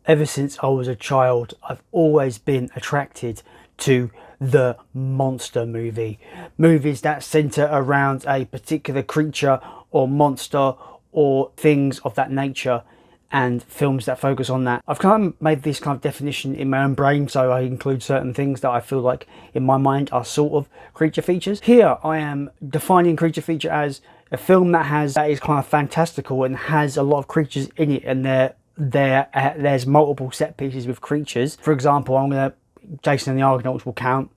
Ever since I was a child, I've always been attracted to the monster movie. Movies that centre around a particular creature or monster or things of that nature, and films that focus on that. I've kind of made this kind of definition in my own brain, so I include certain things that I feel like in my mind are sort of creature features. Here I am defining creature feature as a film that is kind of fantastical and has a lot of creatures in it, and there's multiple set pieces with creatures. For example, Jason and the Argonauts will count.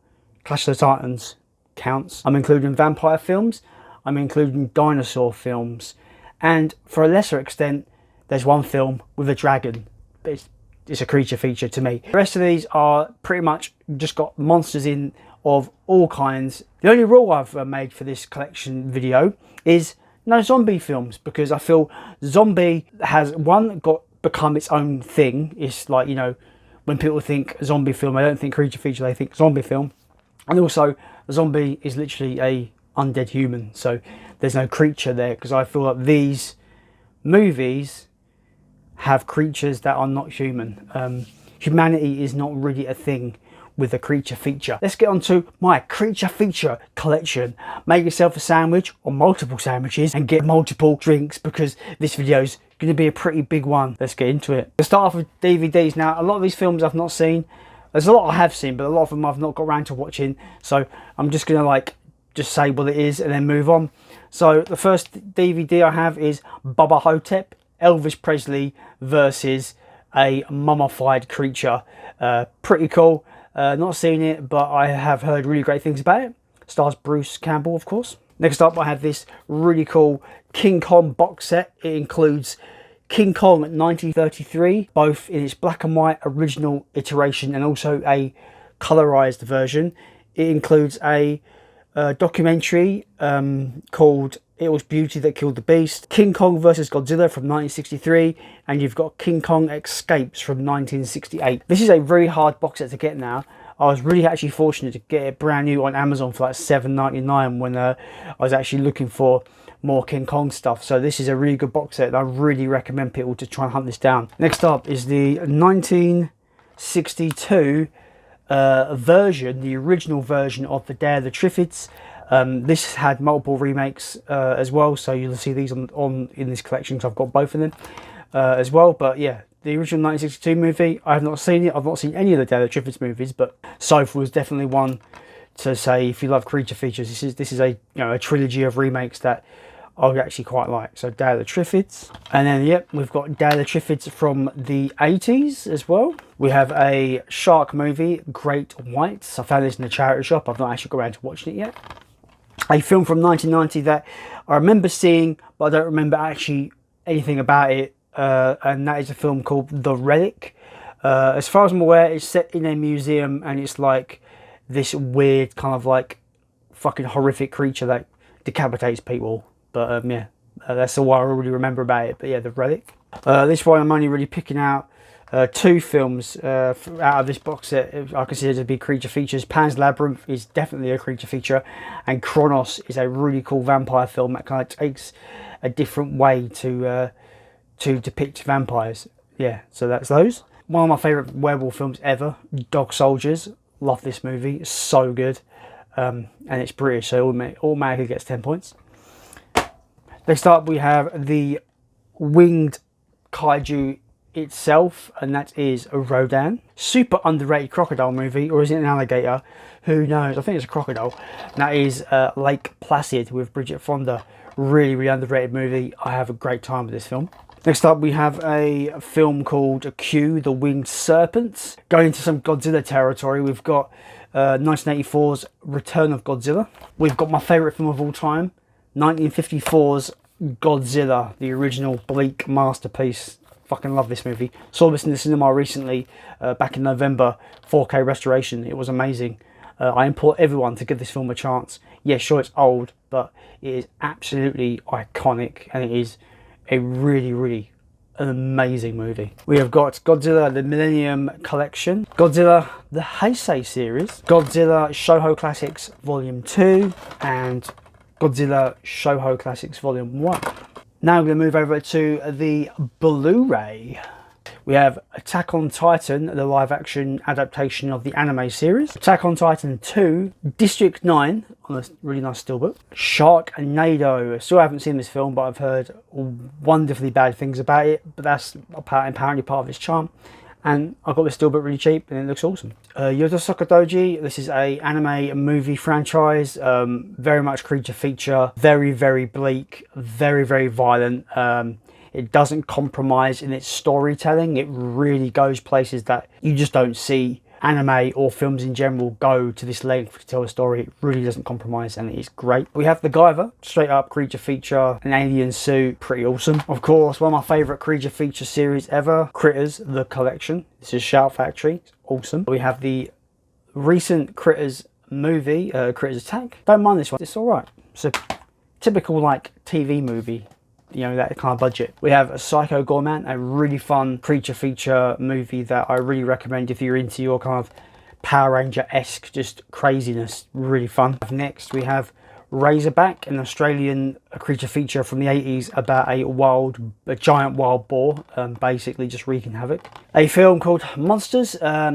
Clash of the Titans counts. I'm including vampire films. I'm including dinosaur films. And for a lesser extent, there's one film with a dragon. It's a creature feature to me. The rest of these are pretty much just got monsters in of all kinds. The only rule I've made for this collection video is no zombie films, because I feel zombie has become its own thing. It's like, you know, when people think zombie film, they don't think creature feature, they think zombie film. And also, a zombie is literally a undead human, so there's no creature there, because I feel like these movies have creatures that are not human. Humanity is not really a thing with a creature feature. Let's get on to my creature feature collection. Make yourself a sandwich or multiple sandwiches and get multiple drinks, because this video's going to be a pretty big one. Let's get into it. Let's start off with DVDs. Now, a lot of these films I've not seen. There's a lot I have seen, but a lot of them I've not got around to watching, so I'm just going to just say what it is and then move on. So the first DVD I have is Bubba Hotep, Elvis Presley versus a mummified creature. Pretty cool. Not seen it, but I have heard really great things about it. Stars Bruce Campbell, of course. Next up, I have this really cool King Kong box set. It includes King Kong 1933, both in its black and white original iteration and also a colorized version. It includes a documentary called It Was Beauty That Killed the Beast, King Kong vs Godzilla from 1963, and you've got King Kong Escapes from 1968. This is a very hard box set to get now. I was really actually fortunate to get it brand new on Amazon for like $7.99 when I was actually looking for more King Kong stuff. So this is a really good box set, and I really recommend people to try and hunt this down. Next up is the 1962 version, the original version of the Day of the Triffids. This had multiple remakes as well, so you'll see these in this collection, because I've got both of them as well. But yeah, the original 1962 movie, I have not seen it. I've not seen any of the Day of the Triffids movies, but Soph was definitely one to say if you love creature features. This is a a trilogy of remakes that I would actually quite like. So Day of the Triffids, and then yep, we've got Day of the Triffids from the 80s as well. We have a shark movie, Great Whites. I found this in the charity shop. I've not actually got around to watching it yet. A film from 1990 that I remember seeing, but I don't remember actually anything about it, and that is a film called The Relic. As far as I'm aware, it's set in a museum, and it's like this weird kind of like fucking horrific creature that decapitates people. But yeah, that's all I really remember about it. But yeah, The Relic. This one I'm only really picking out two films out of this box set I consider to be creature features. Pan's Labyrinth is definitely a creature feature, and Kronos is a really cool vampire film that kind of takes a different way to depict vampires. Yeah, so that's those. One of my favourite werewolf films ever, Dog Soldiers. Love this movie, it's so good, and it's British, so automatically gets 10 points. Next up, we have the winged kaiju itself, and that is Rodan. Super underrated crocodile movie, or is it an alligator? Who knows? I think it's a crocodile. And that is Lake Placid with Bridget Fonda. Really, really underrated movie. I have a great time with this film. Next up, we have a film called Q, The Winged Serpents. Going into some Godzilla territory, we've got 1984's Return of Godzilla. We've got my favourite film of all time, 1954's Godzilla, the original bleak masterpiece. Fucking love this movie. Saw this in the cinema recently, back in November, 4K restoration. It was amazing. I implore everyone to give this film a chance. Yeah, sure, it's old, but it is absolutely iconic, and it is a really, really an amazing movie. We have got Godzilla, the Millennium Collection, Godzilla, the Heisei series, Godzilla Shoujo Classics Volume 2, and Godzilla Shoujo Classics Volume 1. Now we're going to move over to the Blu-ray. We have Attack on Titan, the live action adaptation of the anime series. Attack on Titan 2, District 9, on a really nice steelbook. Sharknado. I still haven't seen this film, but I've heard wonderfully bad things about it. But that's apparently part of its charm. And I got this steelbook really cheap and it looks awesome. Yoda Sokodoji, this is a anime movie franchise, very much creature feature, very, very bleak, very, very violent. It doesn't compromise in its storytelling. It really goes places that you just don't see anime or films in general go to this length to tell a story. It really doesn't compromise and it is great. We have The Guyver, straight up creature feature, an alien suit, pretty awesome. Of course, one of my favourite creature feature series ever, Critters, The Collection. This is Shout Factory, it's awesome. We have the recent Critters movie, Critters Attack. Don't mind this one, it's alright. It's a typical like TV movie, you know, that kind of budget. We have a Psycho Gorman, a really fun creature feature movie that I really recommend if you're into your kind of Power Ranger-esque just craziness. Really fun. Next we have Razorback, an Australian creature feature from the 80s about a giant wild boar, basically just wreaking havoc. A film called Monsters. I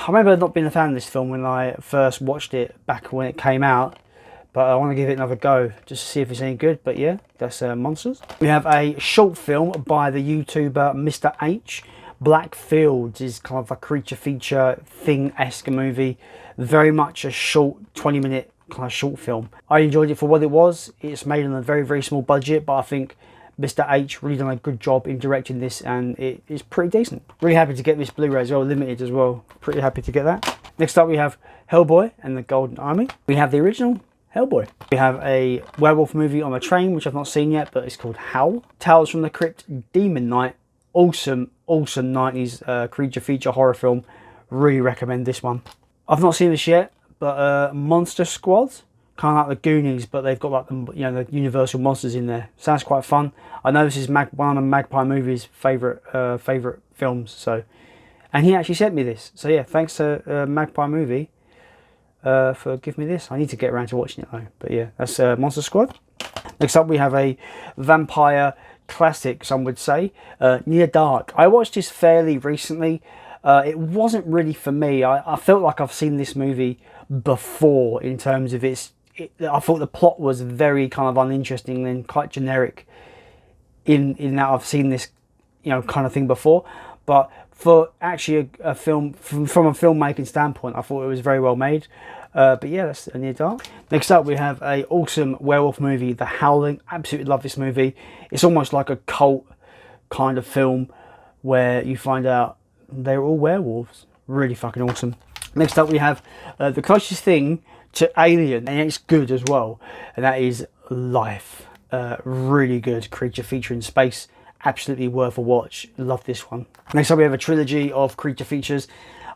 remember not being a fan of this film when I first watched it back when it came out, but I want to give it another go just to see if it's any good. But yeah, that's Monsters. We have a short film by the YouTuber Mr. H. Black Fields is kind of a creature feature thing-esque movie. Very much a short 20-minute kind of short film. I enjoyed it for what it was. It's made on a very, very small budget, but I think Mr. H really done a good job in directing this and it is pretty decent. Really happy to get this Blu-ray as well, limited as well. Pretty happy to get that. Next up we have Hellboy and the Golden Army. We have the original Hellboy. We have a werewolf movie on a train, which I've not seen yet, but it's called Howl. Tales from the Crypt, Demon Knight. Awesome, awesome 90s creature feature horror film. Really recommend this one. I've not seen this yet, but Monster Squad, kind of like the Goonies, but they've got like the Universal monsters in there. Sounds quite fun. I know this is one of Magpie Movie's favorite films. So, and he actually sent me this. So yeah, thanks to Magpie Movie for giving me this. I need to get around to watching it though. But yeah, that's Monster Squad. Next up we have a vampire classic, some would say, Near Dark. I watched this fairly recently. It wasn't really for me. I felt like I've seen this movie before in terms of I thought the plot was very kind of uninteresting and quite generic in that I've seen this, you know, kind of thing before. But for actually a film, from a filmmaking standpoint, I thought it was very well made. But yeah, that's Near Dark. Next up we have a awesome werewolf movie, The Howling. Absolutely love this movie. It's almost like a cult kind of film where you find out they're all werewolves. Really fucking awesome. Next up we have the closest thing to Alien, and it's good as well, and that is Life. Really good creature feature in space. Absolutely worth a watch. Love this one. Next up we have a trilogy of creature features.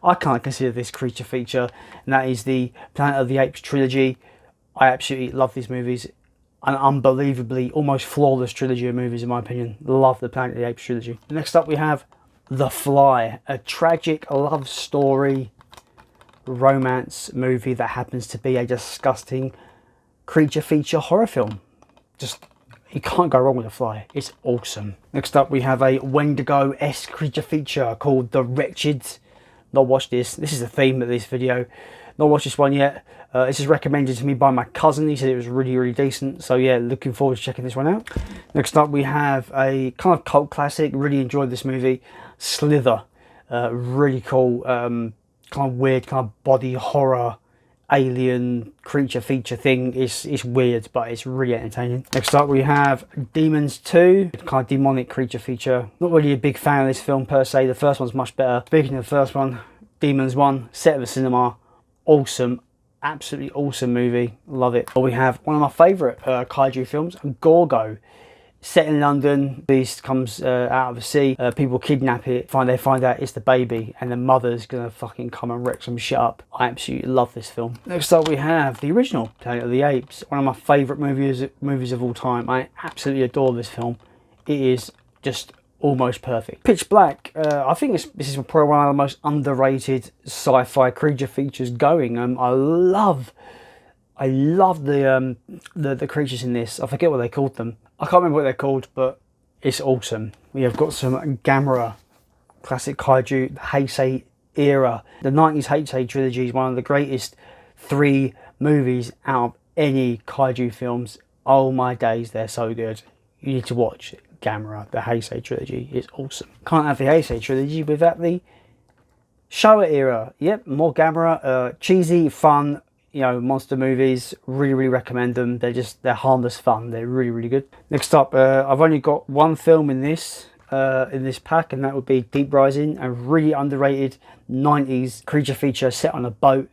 I can't consider this creature feature, and that is the Planet of the Apes trilogy. I absolutely love these movies. An unbelievably, almost flawless trilogy of movies in my opinion. Love the Planet of the Apes trilogy. Next up we have The Fly, a tragic love story romance movie that happens to be a disgusting creature feature horror film. Just, you can't go wrong with The Fly. It's awesome. Next up we have a Wendigo-esque creature feature called The Wretched. Not watched this. This is the theme of this video. Not watched this one yet. This is recommended to me by my cousin. He said it was really, really decent. So yeah, looking forward to checking this one out. Next up we have a kind of cult classic. Really enjoyed this movie. Slither. Really cool, kind of weird, kind of body horror, alien creature feature thing. It's weird, but it's really entertaining. Next up we have Demons 2, kind of demonic creature feature. Not really a big fan of this film per se. The first one's much better. Speaking of the first one, Demons 1, set at the cinema. Awesome, absolutely awesome movie. Love it. But we have one of my favourite kaiju films, Gorgo. Set in London, beast comes out of the sea, people kidnap it, they find out it's the baby, and the mother's gonna fucking come and wreck some shit up. I absolutely love this film. Next up we have the original Planet of the Apes, one of my favourite movies of all time. I absolutely adore this film. It is just almost perfect. Pitch Black, I think this is probably one of the most underrated sci-fi creature features going. I love the creatures in this. I forget what they called them. I can't remember what they're called, but it's awesome. We have got some Gamera classic kaiju, the Heisei era. The 90s Heisei trilogy is one of the greatest 3 movies out of any kaiju films. Oh my days, they're so good. You need to watch Gamera. The Heisei trilogy is awesome. Can't have the Heisei trilogy without the Showa era. Yep, more Gamera. Cheesy, fun, you know, monster movies. Really recommend them. They're harmless fun. They're really good. Next up, I've only got one film in this pack, and that would be Deep Rising, a really underrated 90s creature feature set on a boat,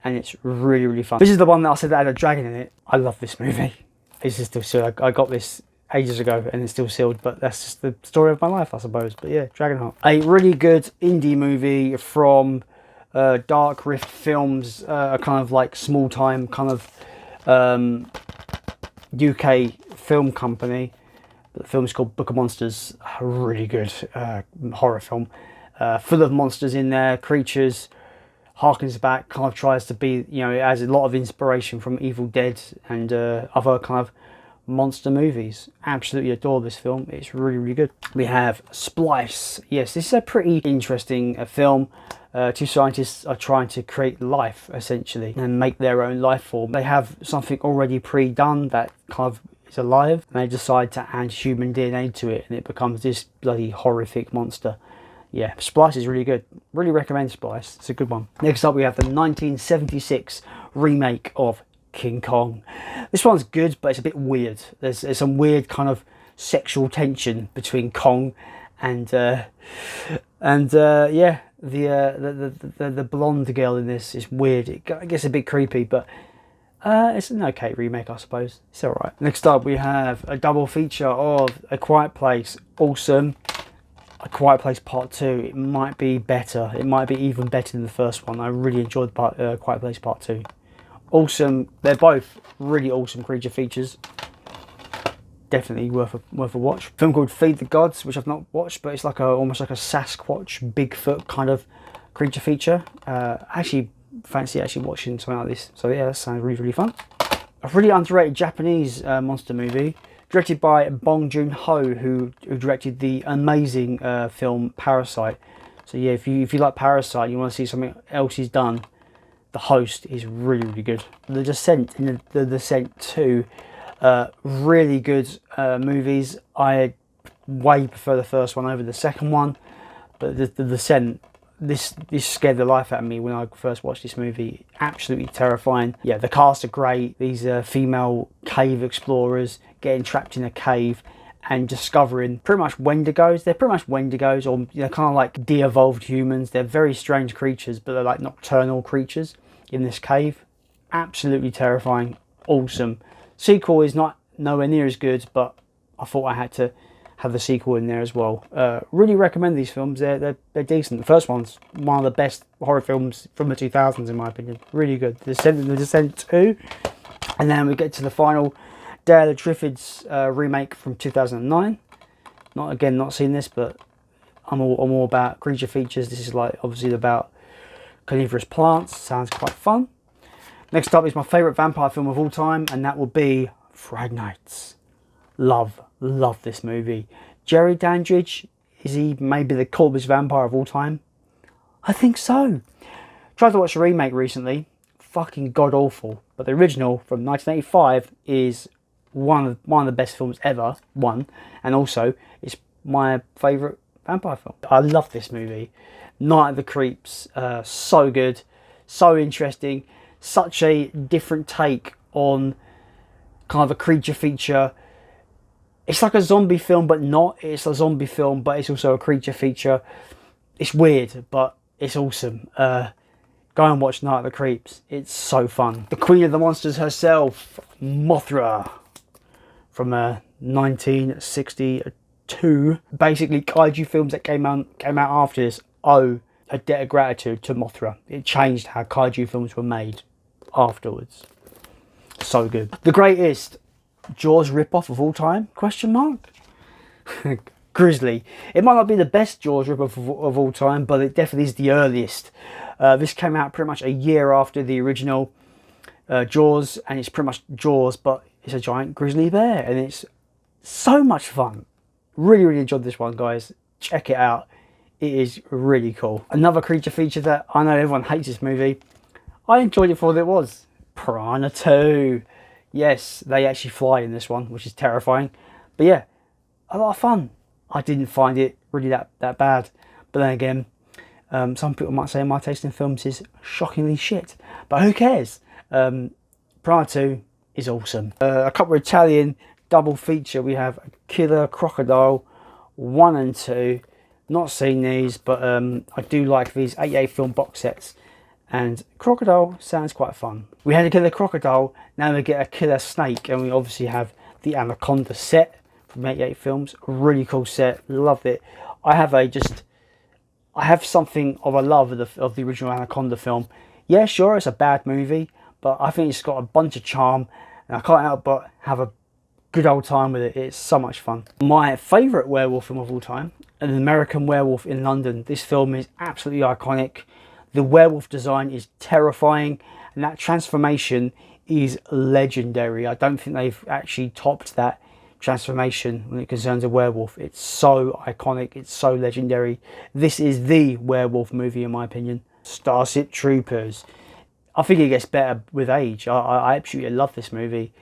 and it's really fun. This is the one that I said that had a dragon in it. I love this movie. It's just still sealed. I got this ages ago and it's still sealed, but that's just the story of my life, I suppose. But yeah, Dragonheart. A really good indie movie from Dark Rift Films, a kind of like small time kind of UK film company. The film's called Book of Monsters. A really good horror film, full of monsters in there, creatures, harkens back, kind of tries to be, you know, it has a lot of inspiration from Evil Dead and other kind of monster movies. Absolutely adore this film. It's really good. We have Splice. Yes, this is a pretty interesting film. 2 scientists are trying to create life, essentially, and make their own life form. They have something already pre-done that kind of is alive, and they decide to add human DNA to it, and it becomes this bloody horrific monster. Yeah, Splice is really good. Really recommend Splice. It's a good one. Next up, we have the 1976 remake of King Kong. This one's good, but it's a bit weird. There's some weird kind of sexual tension between Kong and yeah, the blonde girl in this is weird. It gets a bit creepy, but it's an okay remake, I suppose. It's all right. Next up, we have a double feature of A Quiet Place. Awesome. A Quiet Place Part 2. It might be better. It might be even better than the first one. I really enjoyed Quiet Place Part 2. Awesome. They're both really awesome creature features. Definitely worth a watch. A film called Feed the Gods, which I've not watched, but it's like almost like a Sasquatch, Bigfoot kind of creature feature. Actually fancy watching something like this. So yeah, that sounds really fun. A really underrated Japanese monster movie, directed by Bong Joon-ho, who directed the amazing film Parasite. So yeah, if you like Parasite, you want to see something else he's done, The Host is really good. The Descent and the Descent 2, really good movies. I way prefer the first one over the second one, but the Descent, this scared the life out of me when I first watched this movie. Absolutely terrifying. Yeah, the cast are great. These female cave explorers getting trapped in a cave and discovering pretty much Wendigos. They're pretty much Wendigos, or they're kind of like de-evolved humans. They're very strange creatures, but they're like nocturnal creatures in this cave. Absolutely terrifying. Awesome. Sequel is not nowhere near as good, but I thought I had to have the sequel in there as well. Really recommend these films. They're decent. The first one's one of the best horror films from the 2000s in my opinion. Really good. The Descent 2, and then we get to the final Day of the Triffids remake from 2009. Not seen this, but I'm all about creature features. This is like obviously about carnivorous plants. Sounds quite fun. Next up is my favourite vampire film of all time, and that will be Fright Nights. Love this movie. Jerry Dandridge, is he maybe the coolest vampire of all time? I think so. Tried to watch a remake recently. Fucking god awful. But the original from 1985 is one of the best films ever. And also it's my favourite vampire film. I love this movie. Night of the Creeps. So good. So interesting. Such a different take on kind of a creature feature. It's like a zombie film, but not. It's a zombie film, but it's also a creature feature. It's weird, but it's awesome. Go and watch Night of the Creeps. It's so fun. The Queen of the Monsters herself, Mothra, from 1962. Basically, kaiju films that came out after this owe a debt of gratitude to Mothra. It changed how kaiju films were made afterwards. So good. The greatest Jaws ripoff of all time? Question mark. Grizzly. It might not be the best Jaws ripoff of all time, but it definitely is the earliest. This came out pretty much a year after the original Jaws, and it's pretty much Jaws, but it's a giant grizzly bear, and it's so much fun. Really enjoyed this one, guys. Check it out. It is really cool. Another creature feature that I know everyone hates this movie. I enjoyed it for what it was. Piranha 2. Yes, they actually fly in this one, which is terrifying. But yeah, a lot of fun. I didn't find it really that bad. But then again, some people might say my taste in films is shockingly shit. But who cares? Piranha 2 is awesome. A couple of Italian double feature. We have Killer Crocodile 1 and 2. Not seen these, but I do like these 88 film box sets. And Crocodile sounds quite fun. We had a Killer Crocodile, now we get a Killer Snake, and we obviously have the Anaconda set from 88 films. Really cool set, loved it. I have something of a love of the original Anaconda film. Yeah, sure, it's a bad movie, but I think it's got a bunch of charm, and I can't help but have a good old time with it. It's so much fun. My favourite werewolf film of all time, An American Werewolf in London. This film is absolutely iconic. The werewolf design is terrifying, and that transformation is legendary. I don't think they've actually topped that transformation when it concerns a werewolf. It's so iconic, it's so legendary. This is the werewolf movie in my opinion. Starship Troopers. I think it gets better with age. I absolutely love this movie.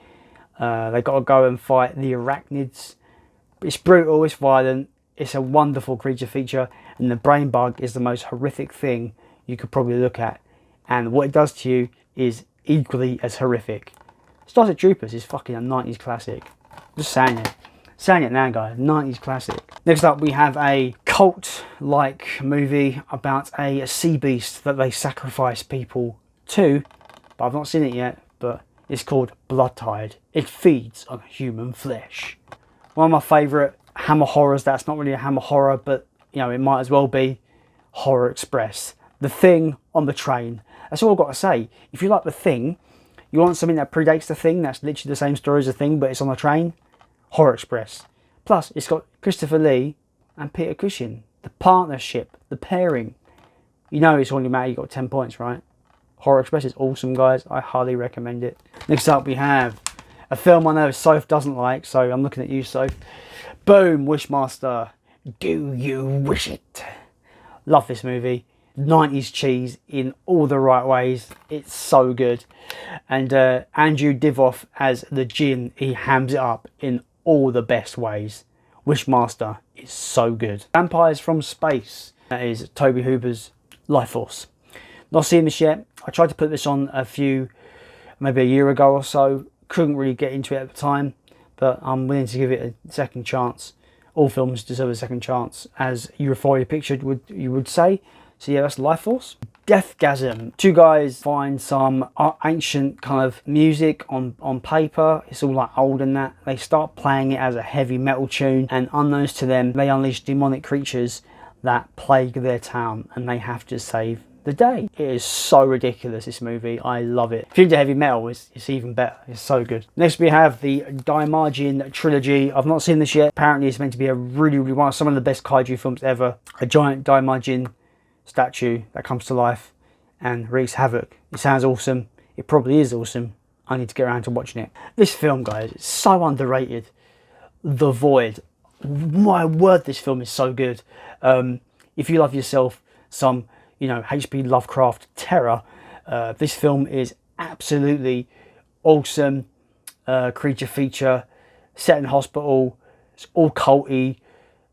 They got to go and fight the arachnids. It's brutal, it's violent, it's a wonderful creature feature, and the brain bug is the most horrific thing you could probably look at, and what it does to you is equally as horrific. Starship Troopers is fucking a 90s classic. Just saying it now, guys. 90s classic. Next up, we have a cult-like movie about a sea beast that they sacrifice people to, but I've not seen it yet, but it's called Blood Tide. It feeds on human flesh. One of my favourite Hammer horrors. That's not really a Hammer horror, but you know, it might as well be. Horror Express. The Thing on the train. That's all I've got to say. If you like The Thing, you want something that predates The Thing, that's literally the same story as The Thing, but it's on the train, Horror Express. Plus, it's got Christopher Lee and Peter Cushing. The partnership, the pairing. You know it's only matter you got 10 points, right? Horror Express is awesome, guys. I highly recommend it. Next up, we have a film I know Soph doesn't like, so I'm looking at you, Soph. Boom, Wishmaster. Do you wish it? Love this movie. 90s cheese in all the right ways. It's so good. And Andrew Divoff as the Djinn, he hams it up in all the best ways. Wishmaster is so good. Vampires from Space. That is Toby Hooper's Life Force. Not seen this yet. I tried to put this on maybe a year ago or so. Couldn't really get into it at the time, but I'm willing to give it a second chance. All films deserve a second chance, as Euphoria Pictured you would say. So yeah, that's Life Force. Deathgasm. Two guys find some ancient kind of music on paper. It's all like old and that. They start playing it as a heavy metal tune, and unknowns to them, they unleash demonic creatures that plague their town, and they have to save the day. It is so ridiculous, this movie. I love it. If you're into heavy metal, it's even better. It's so good. Next we have the Daimajin trilogy. I've not seen this yet. Apparently it's meant to be a really one of some of the best kaiju films ever. A giant Daimajin statue that comes to life and wreaks havoc. It sounds awesome. It probably is awesome. I need to get around to watching it. This film, guys, is so underrated. The Void. My word, this film is so good. If you love yourself some, you know, H.P. Lovecraft terror, this film is absolutely awesome. Creature feature, set in hospital. It's all culty,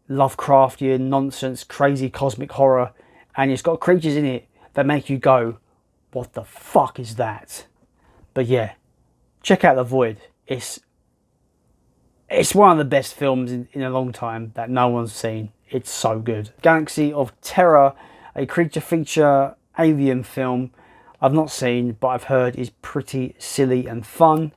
Lovecraftian nonsense, crazy cosmic horror, and it's got creatures in it that make you go, what the fuck is that? But yeah, check out The Void. It's one of the best films in a long time that no one's seen. It's so good. Galaxy of Terror, a creature feature alien film I've not seen, but I've heard is pretty silly and fun,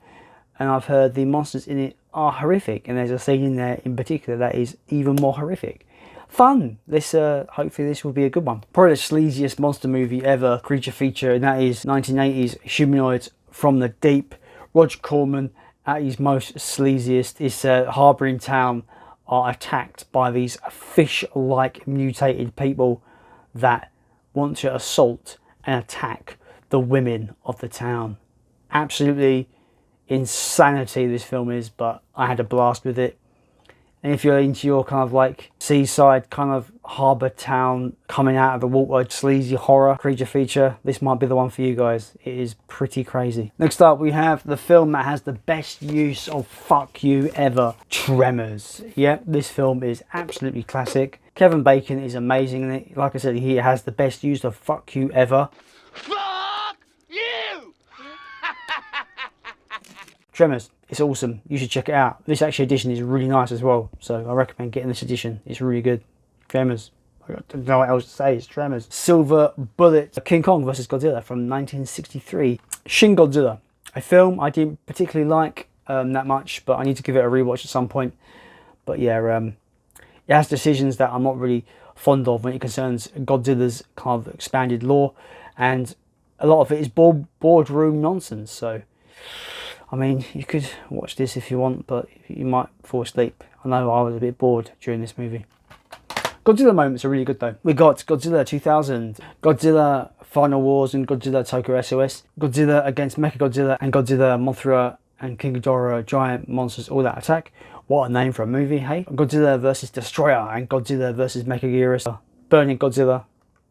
and I've heard the monsters in it are horrific, and there's a scene in there in particular that is even more horrific. Fun. Hopefully this will be a good one. Probably the sleaziest monster movie ever, creature feature, and that is 1980s Humanoids from the Deep. Roger Corman at his most sleaziest. His harbour in town are attacked by these fish-like mutated people that want to assault and attack the women of the town. Absolutely insanity this film is, but I had a blast with it. And if you're into your kind of like seaside kind of harbour town coming out of the water, sleazy horror creature feature. This might be the one for you guys. It is pretty crazy. Next up, we have the film that has the best use of fuck you ever, Tremors. Yep, this film is absolutely classic. Kevin Bacon is amazing in it. Like I said, he has the best use of fuck you ever. Fuck you! Tremors, it's awesome. You should check it out. This actually edition is really nice as well, so I recommend getting this edition. It's really good. Tremors. I don't know what else to say. It's Tremors. Silver Bullet. King Kong vs. Godzilla from 1963. Shin Godzilla, a film I didn't particularly like that much, but I need to give it a rewatch at some point. But yeah, it has decisions that I'm not really fond of when it concerns Godzilla's kind of expanded lore, and a lot of it is boardroom nonsense. So I mean, you could watch this if you want, but you might fall asleep. I know I was a bit bored during this movie. Godzilla moments are really good though. We got Godzilla 2000, Godzilla Final Wars and Godzilla Tokyo SOS, Godzilla against Mechagodzilla and Godzilla Mothra and King Ghidorah, giant monsters all that attack. What a name for a movie, hey? Godzilla vs Destroyer and Godzilla vs Mechagodzilla. Burning Godzilla.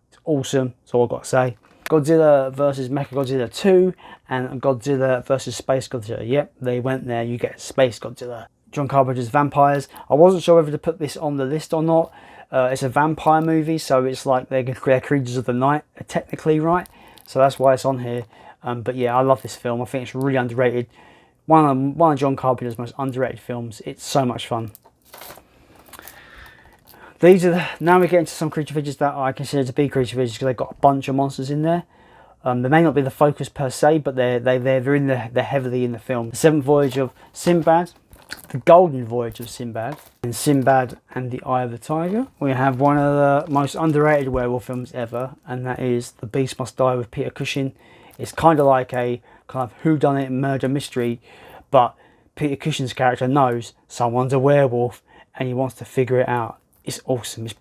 It's awesome, that's all I've got to say. Godzilla vs Mechagodzilla 2 and Godzilla vs Space Godzilla. Yep, they went there, you get Space Godzilla. John Carpenter's Vampires. I wasn't sure whether to put this on the list or not. It's a vampire movie, so it's like they're creatures of the night, technically, right? So that's why it's on here. But yeah, I love this film. I think it's really underrated. One of John Carpenter's most underrated films. It's so much fun. These are now we get into some creature features that I consider to be creature features because they've got a bunch of monsters in there. They may not be the focus per se, but they're heavily in the film. The Seventh Voyage of Sinbad, The Golden Voyage of Sinbad, and Sinbad and the Eye of the Tiger. We have one of the most underrated werewolf films ever, and that is The Beast Must Die with Peter Cushing. It's kind of like a kind of whodunit murder mystery, but Peter Cushing's character knows someone's a werewolf and he wants to figure it out. It's awesome. It's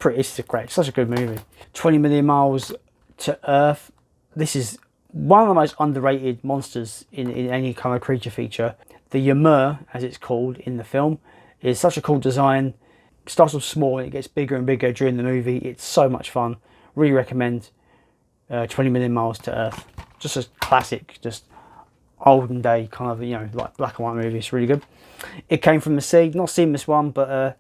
such a good movie. 20 Million Miles to Earth. This is one of the most underrated monsters in any kind of creature feature. The Ymir, as it's called in the film, is such a cool design. It starts off small and it gets bigger and bigger during the movie. It's so much fun. Really recommend 20 Million Miles to Earth. Just a classic, just olden day kind of, you know, like black and white movie. It's really good. It Came from the Sea. Not seen this one, but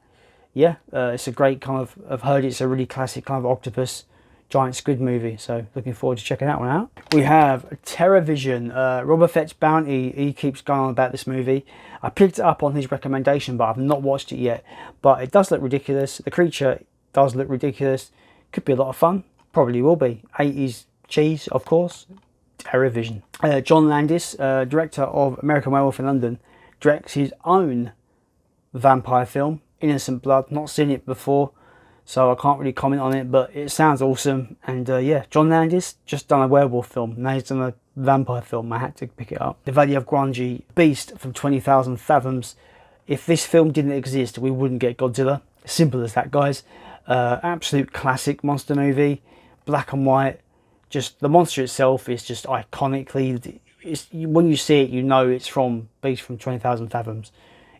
yeah, it's a great kind of, I've heard it's a really classic kind of octopus, giant squid movie. So looking forward to checking that one out. We have TerrorVision, Robert Fett's Bounty. He keeps going on about this movie. I picked it up on his recommendation, but I've not watched it yet. But it does look ridiculous. The creature does look ridiculous. Could be a lot of fun. Probably will be. 80s cheese, of course. TerrorVision. John Landis, director of American Werewolf in London, directs his own vampire film, Innocent Blood. Not seen it before, so I can't really comment on it, but it sounds awesome. And yeah, John Landis just done a werewolf film, now he's done a vampire film. I had to pick it up. The Valley of Grange, Beast from 20,000 Fathoms. If this film didn't exist, we wouldn't get Godzilla. Simple as that, guys. Absolute classic monster movie, black and white. Just the monster itself is just iconically, when you see it, you know it's from Beast from 20,000 Fathoms.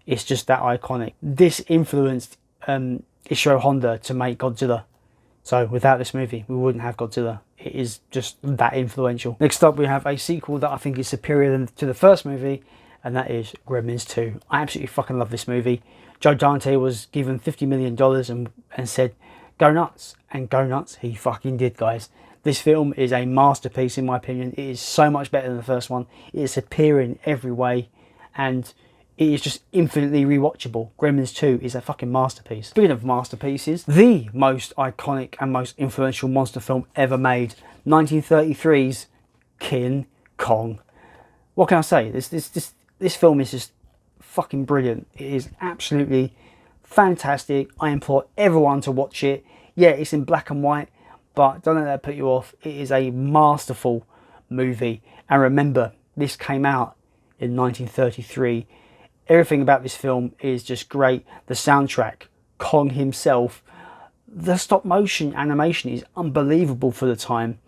It's just that iconic. This influenced Ishiro Honda to make Godzilla. So without this movie, we wouldn't have Godzilla. It is just that influential. Next up, we have a sequel that I think is superior to the first movie, and that is Gremlins 2. I absolutely fucking love this movie. Joe Dante was given $50 million and said, go nuts. And go nuts, he fucking did, guys. This film is a masterpiece in my opinion. It is so much better than the first one. It is superior in every way, and it is just infinitely rewatchable. Gremlins 2 is a fucking masterpiece. Speaking of masterpieces, the most iconic and most influential monster film ever made, 1933's King Kong. What can I say? This film is just fucking brilliant. It is absolutely fantastic. I implore everyone to watch it. Yeah, it's in black and white, but don't let that put you off. It is a masterful movie. And remember, this came out in 1933. Everything about this film is just great. The soundtrack, Kong himself, the stop motion animation is unbelievable for the time.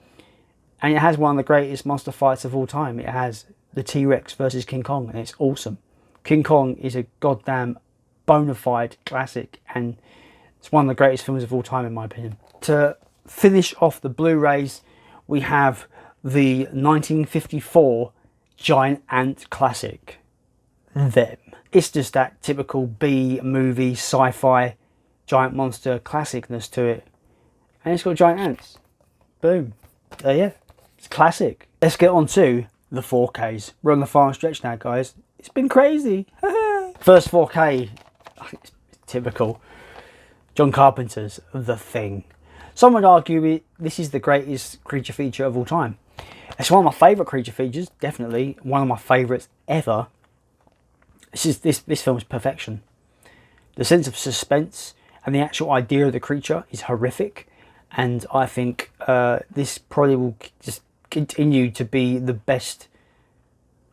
And it has one of the greatest monster fights of all time. It has the T-Rex versus King Kong, and it's awesome. King Kong is a goddamn bona fide classic, and It's one of the greatest films of all time, in my opinion. To finish off the Blu-rays, we have the 1954 Giant Ant classic, Them. It's just that typical B-movie, sci-fi, giant monster classicness to it. And it's got giant ants. Boom. Yeah, it's classic. Let's get on to the 4Ks. We're on the final stretch now, guys. It's been crazy. First 4K, it's typical. John Carpenter's The Thing. Some would argue this is the greatest creature feature of all time. It's one of my favourite creature features, definitely. One of my favourites ever. This film is perfection. The sense of suspense and the actual idea of the creature is horrific. And I think this probably will just continue to be the best.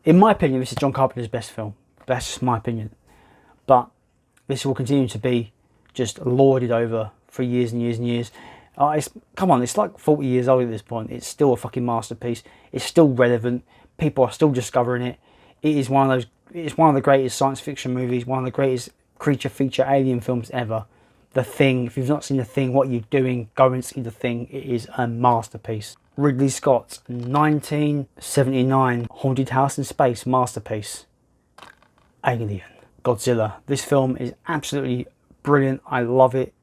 In my opinion, this is John Carpenter's best film. That's just my opinion. But this will continue to be just lauded over for years and years and years. Come on, it's like 40 years old at this point. It's still a fucking masterpiece. It's still relevant. People are still discovering it. It is one of those. It's one of the greatest science fiction movies. One of the greatest creature feature alien films ever. The Thing. If you've not seen The Thing, what are you doing? Go and see The Thing. It is a masterpiece. Ridley Scott's 1979 Haunted House in Space masterpiece. Alien. Godzilla. This film is absolutely brilliant. I love it.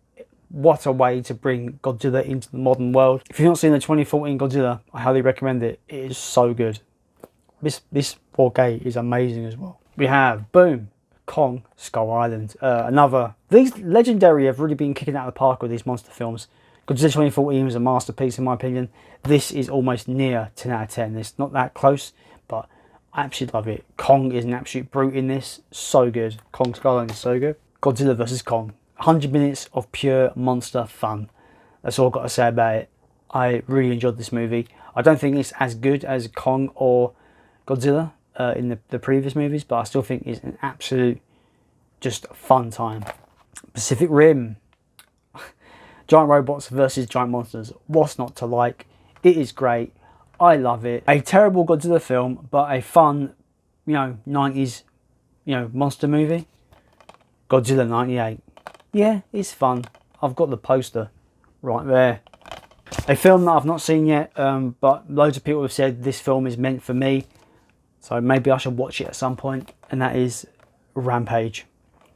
What a way to bring Godzilla into the modern world. If you've not seen the 2014 Godzilla, I highly recommend it. It is so good. This 4K is amazing as well. We have, boom, Kong, Skull Island. These Legendary have really been kicking out of the park with these monster films. Godzilla 2014 was a masterpiece in my opinion. This is almost near 10 out of 10. It's not that close, but I absolutely love it. Kong is an absolute brute in this. So good. Kong Skull Island is so good. Godzilla vs. Kong. 100 minutes of pure monster fun. That's all I've got to say about it. I really enjoyed this movie. I don't think it's as good as Kong or Godzilla in the previous movies, but I still think it's an absolute just fun time. Pacific Rim. Giant robots versus giant monsters. What's not to like? It is great. I love it. A terrible Godzilla film, but a fun, 90s, monster movie. Godzilla 98. Yeah, it's fun. I've got the poster right there. A film that I've not seen yet, but loads of people have said this film is meant for me. So maybe I should watch it at some point. And that is Rampage.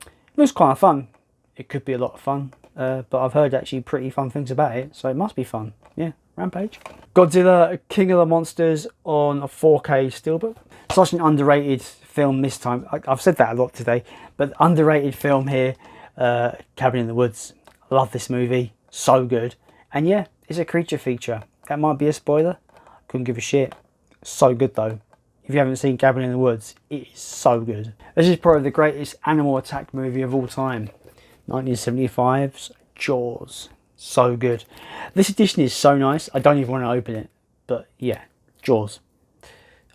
It looks kind of fun. It could be a lot of fun. But I've heard actually pretty fun things about it. So it must be fun. Yeah, Rampage. Godzilla, King of the Monsters on a 4K steelbook. Such an underrated film this time. I've said that a lot today. But underrated film here. Cabin in the Woods. Love this movie. So good. And yeah, it's a creature feature. That might be a spoiler. Couldn't give a shit. So good though. If you haven't seen Cabin in the Woods, it is so good. This is probably the greatest animal attack movie of all time. 1975's Jaws. So good. This edition is so nice. I don't even want to open it. But yeah, Jaws.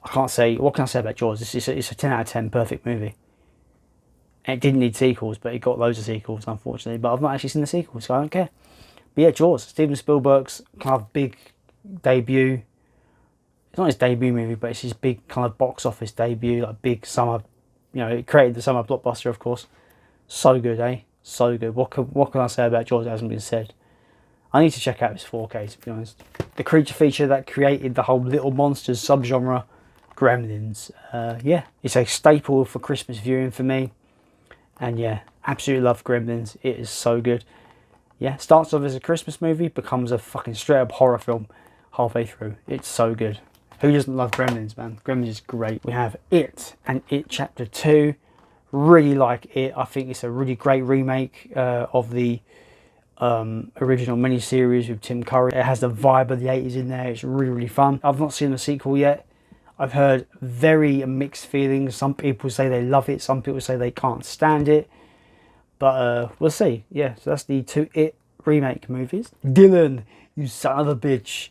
What can I say about Jaws? It's a 10 out of 10 perfect movie. It didn't need sequels, but it got loads of sequels, unfortunately. But I've not actually seen the sequels, so I don't care. But yeah, Jaws. Steven Spielberg's kind of big debut. It's not his debut movie, but it's his big kind of box office debut, like big summer. It created the summer blockbuster, of course. So good, eh? So good. What can I say about Jaws that hasn't been said? I need to check out this 4K, to be honest. The creature feature that created the whole Little Monsters subgenre, Gremlins. Yeah, it's a staple for Christmas viewing for me. And yeah, absolutely love Gremlins. It is so good. Yeah, starts off as a Christmas movie, becomes a fucking straight up horror film halfway through. It's so good. Who doesn't love Gremlins, man? Gremlins is great. We have It and It Chapter 2. Really like It. I think it's a really great remake of the original miniseries with Tim Curry. It has the vibe of the 80s in there. It's really, really fun. I've not seen the sequel yet. I've heard very mixed feelings. Some people say they love it. Some people say they can't stand it. But we'll see. Yeah, so that's the two It remake movies. Dylan, you son of a bitch.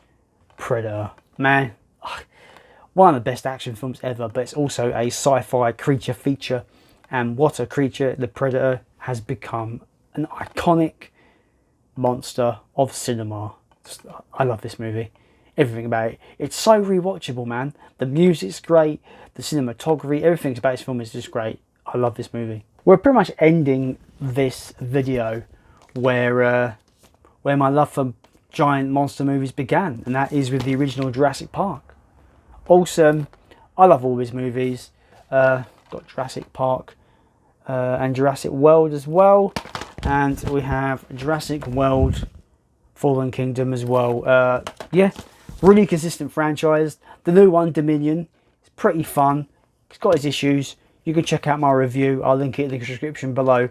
Predator. Man, one of the best action films ever. But it's also a sci-fi creature feature. And what a creature. The Predator has become an iconic monster of cinema. I love this movie. Everything about it. It's so rewatchable, man. The music's great. The cinematography, everything about this film is just great. I love this movie. We're pretty much ending this video where my love for giant monster movies began, and that is with the original Jurassic Park. Awesome. I love all these movies. Got Jurassic Park and Jurassic World as well, and we have Jurassic World Fallen Kingdom as well. Yeah, really consistent franchise. The new one, Dominion, is pretty fun. It's got its issues. You can check out my review. I'll link it in the description below.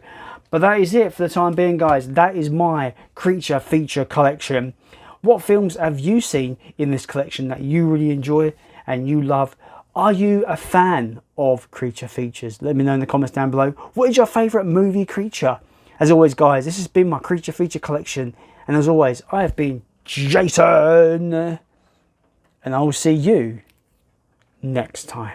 But that is it for the time being, guys. That is my creature feature collection. What films have you seen in this collection that you really enjoy and you love? Are you a fan of creature features? Let me know in the comments down below. What is your favourite movie creature? As always, guys, this has been my creature feature collection. And as always, I have been Jason. And I will see you next time.